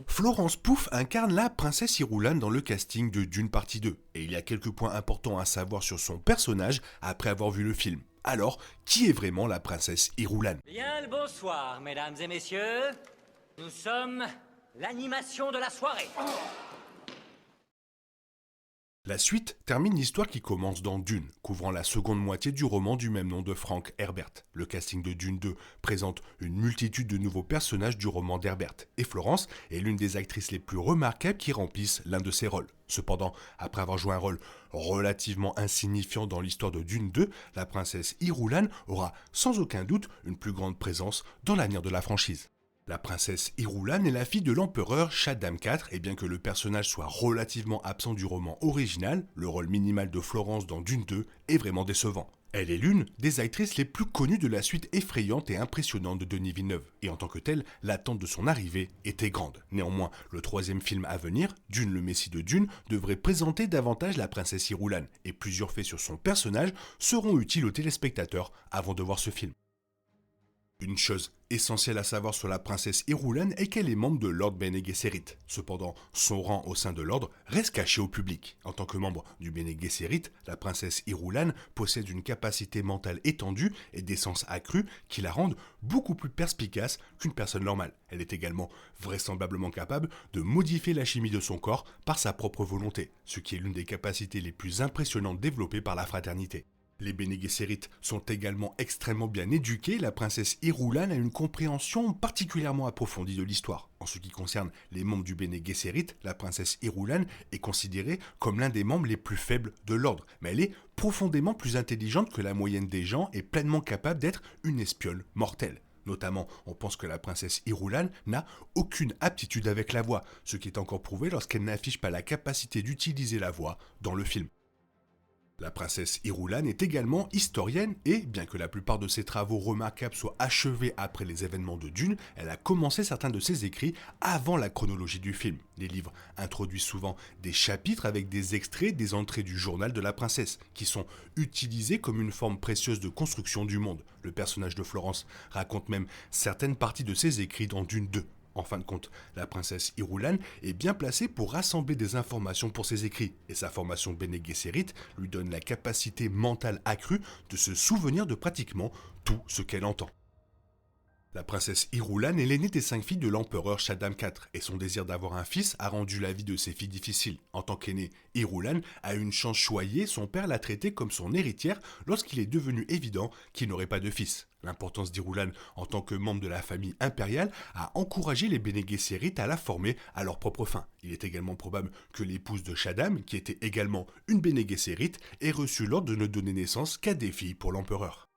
Florence Pugh incarne la princesse Irulan dans le casting de Dune partie 2, et il y a quelques points importants à savoir sur son personnage après avoir vu le film. Alors, qui est vraiment la princesse Irulan? Bien le bonsoir, mesdames et messieurs. Nous sommes l'animation de la soirée. La suite termine l'histoire qui commence dans Dune, couvrant la seconde moitié du roman du même nom de Frank Herbert. Le casting de Dune 2 présente une multitude de nouveaux personnages du roman d'Herbert, et Florence est l'une des actrices les plus remarquables qui remplissent l'un de ces rôles. Cependant, après avoir joué un rôle relativement insignifiant dans l'histoire de Dune 2, la princesse Irulan aura sans aucun doute une plus grande présence dans l'avenir de la franchise. La princesse Irulan est la fille de l'empereur Shaddam IV, et bien que le personnage soit relativement absent du roman original, le rôle minimal de Florence dans Dune 2 est vraiment décevant. Elle est l'une des actrices les plus connues de la suite effrayante et impressionnante de Denis Villeneuve, et en tant que telle, l'attente de son arrivée était grande. Néanmoins, le troisième film à venir, Dune le Messie de Dune, devrait présenter davantage la princesse Irulan, et plusieurs faits sur son personnage seront utiles aux téléspectateurs avant de voir ce film. Une chose essentielle à savoir sur la princesse Irulan est qu'elle est membre de l'ordre Bene Gesserit. Cependant, son rang au sein de l'ordre reste caché au public. En tant que membre du Bene Gesserit, la princesse Irulan possède une capacité mentale étendue et des sens accrus qui la rendent beaucoup plus perspicace qu'une personne normale. Elle est également vraisemblablement capable de modifier la chimie de son corps par sa propre volonté, ce qui est l'une des capacités les plus impressionnantes développées par la fraternité. Les Bene Gesserit sont également extrêmement bien éduqués, la princesse Irulan a une compréhension particulièrement approfondie de l'histoire. En ce qui concerne les membres du Bene Gesserit, la princesse Irulan est considérée comme l'un des membres les plus faibles de l'ordre, mais elle est profondément plus intelligente que la moyenne des gens et pleinement capable d'être une espionne mortelle. Notamment, on pense que la princesse Irulan n'a aucune aptitude avec la voix, ce qui est encore prouvé lorsqu'elle n'affiche pas la capacité d'utiliser la voix dans le film. La princesse Irulan est également historienne et, bien que la plupart de ses travaux remarquables soient achevés après les événements de Dune, elle a commencé certains de ses écrits avant la chronologie du film. Les livres introduisent souvent des chapitres avec des extraits des entrées du journal de la princesse, qui sont utilisés comme une forme précieuse de construction du monde. Le personnage de Florence raconte même certaines parties de ses écrits dans Dune 2. En fin de compte, la princesse Irulan est bien placée pour rassembler des informations pour ses écrits, et sa formation Bene Gesserit lui donne la capacité mentale accrue de se souvenir de pratiquement tout ce qu'elle entend. La princesse Irulan est l'aînée des 5 filles de l'empereur Shaddam IV, et son désir d'avoir un fils a rendu la vie de ses filles difficile. En tant qu'aînée, Irulan a une chance choyée, son père l'a traitée comme son héritière lorsqu'il est devenu évident qu'il n'aurait pas de fils. L'importance d'Irulan en tant que membre de la famille impériale a encouragé les Bene Gesserit à la former à leur propre fin. Il est également probable que l'épouse de Shaddam, qui était également une Bene Gesserit, ait reçu l'ordre de ne donner naissance qu'à des filles pour l'empereur.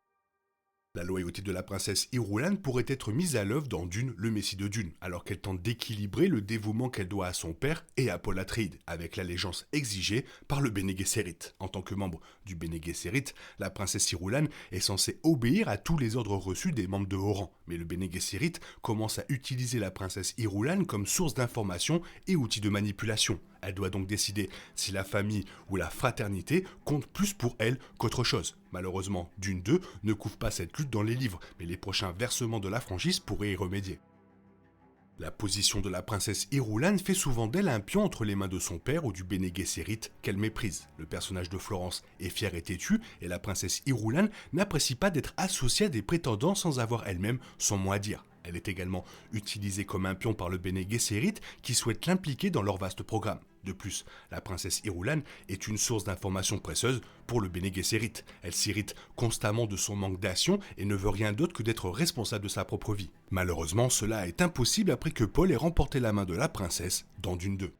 La loyauté de la princesse Irulan pourrait être mise à l'œuvre dans Dune, le Messie de Dune, alors qu'elle tente d'équilibrer le dévouement qu'elle doit à son père et à Paul Atreides, avec l'allégeance exigée par le Bene Gesserit. En tant que membre du Bene Gesserit, la princesse Irulan est censée obéir à tous les ordres reçus des membres de haut rang, mais le Bene Gesserit commence à utiliser la princesse Irulan comme source d'information et outil de manipulation. Elle doit donc décider si la famille ou la fraternité compte plus pour elle qu'autre chose. Malheureusement, Dune 2 ne couvre pas cette lutte dans les livres, mais les prochains versements de la franchise pourraient y remédier. La position de la princesse Irulan fait souvent d'elle un pion entre les mains de son père ou du Bene Gesserit qu'elle méprise. Le personnage de Florence est fier et têtu, et la princesse Irulan n'apprécie pas d'être associée à des prétendants sans avoir elle-même son mot à dire. Elle est également utilisée comme un pion par le Bene Gesserit qui souhaite l'impliquer dans leur vaste programme. De plus, la princesse Irulan est une source d'informations précieuse pour le Bene Gesserit. Elle s'irrite constamment de son manque d'action et ne veut rien d'autre que d'être responsable de sa propre vie. Malheureusement, cela est impossible après que Paul ait remporté la main de la princesse dans Dune 2.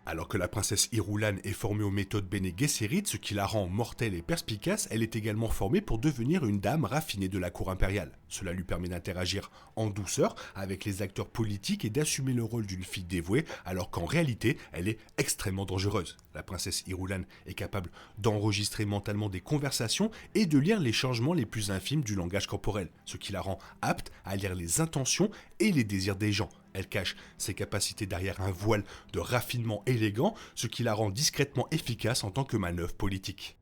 Alors que la princesse Irulan est formée aux méthodes Bene Gesserit, ce qui la rend mortelle et perspicace, elle est également formée pour devenir une dame raffinée de la cour impériale. Cela lui permet d'interagir en douceur avec les acteurs politiques et d'assumer le rôle d'une fille dévouée, alors qu'en réalité, elle est extrêmement dangereuse. La princesse Irulan est capable d'enregistrer mentalement des conversations et de lire les changements les plus infimes du langage corporel, ce qui la rend apte à lire les intentions et les désirs des gens. Elle cache ses capacités derrière un voile de raffinement élégant, ce qui la rend discrètement efficace en tant que manœuvre politique.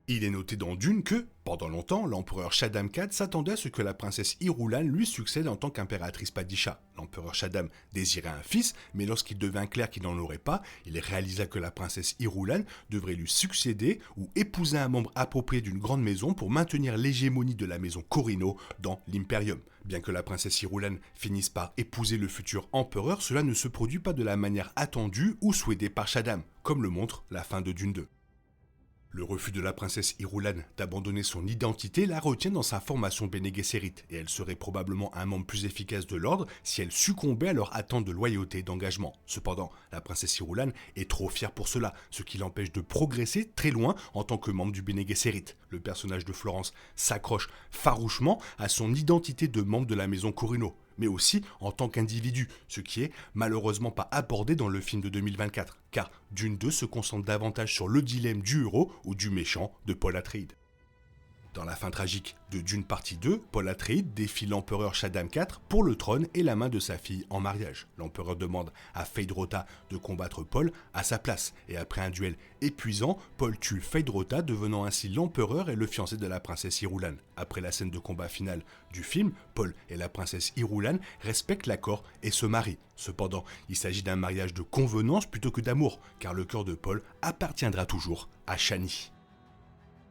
Il est noté dans Dune que, pendant longtemps, l'empereur Shaddam IV s'attendait à ce que la princesse Irulan lui succède en tant qu'impératrice Padisha. L'empereur Shaddam désirait un fils, mais lorsqu'il devint clair qu'il n'en aurait pas, il réalisa que la princesse Irulan devrait lui succéder ou épouser un membre approprié d'une grande maison pour maintenir l'hégémonie de la maison Corino dans l'Imperium. Bien que la princesse Irulan finisse par épouser le futur empereur, cela ne se produit pas de la manière attendue ou souhaitée par Shaddam, comme le montre la fin de Dune 2. Le refus de la princesse Irulan d'abandonner son identité la retient dans sa formation Bene Gesserit, et elle serait probablement un membre plus efficace de l'ordre si elle succombait à leur attente de loyauté et d'engagement. Cependant, la princesse Irulan est trop fière pour cela, ce qui l'empêche de progresser très loin en tant que membre du Bene Gesserit. Le personnage de Florence s'accroche farouchement à son identité de membre de la maison Corino, mais aussi en tant qu'individu, ce qui est malheureusement pas abordé dans le film de 2024, car Dune 2 se concentre davantage sur le dilemme du héros ou du méchant de Paul Atreides. Dans la fin tragique de Dune partie 2, Paul Atreides défie l'empereur Shaddam IV pour le trône et la main de sa fille en mariage. L'empereur demande à Feyd-Rautha de combattre Paul à sa place, et après un duel épuisant, Paul tue Feyd-Rautha, devenant ainsi l'empereur et le fiancé de la princesse Irulan. Après la scène de combat finale du film, Paul et la princesse Irulan respectent l'accord et se marient. Cependant, il s'agit d'un mariage de convenance plutôt que d'amour, car le cœur de Paul appartiendra toujours à Chani.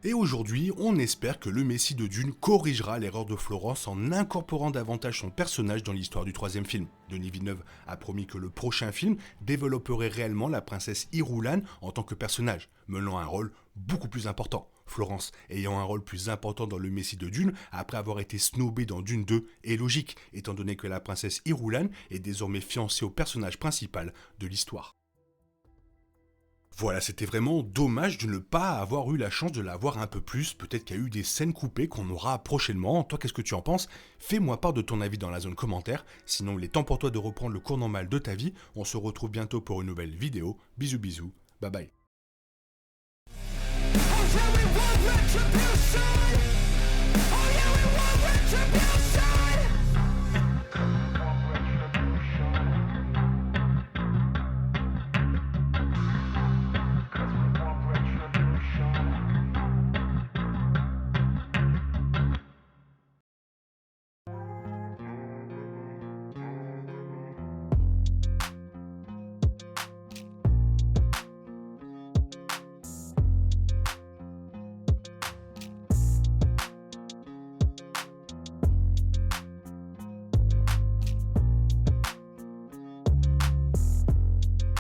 Et aujourd'hui, on espère que le Messie de Dune corrigera l'erreur de Florence en incorporant davantage son personnage dans l'histoire du troisième film. Denis Villeneuve a promis que le prochain film développerait réellement la princesse Irulan en tant que personnage, menant un rôle beaucoup plus important. Florence ayant un rôle plus important dans le Messie de Dune, après avoir été snobée dans Dune 2, est logique, étant donné que la princesse Irulan est désormais fiancée au personnage principal de l'histoire. Voilà, c'était vraiment dommage de ne pas avoir eu la chance de la voir un peu plus. Peut-être qu'il y a eu des scènes coupées qu'on aura prochainement. Toi, qu'est-ce que tu en penses? Fais-moi part de ton avis dans la zone commentaire. Sinon, il est temps pour toi de reprendre le cours normal de ta vie. On se retrouve bientôt pour une nouvelle vidéo. Bisous bisous, bye bye.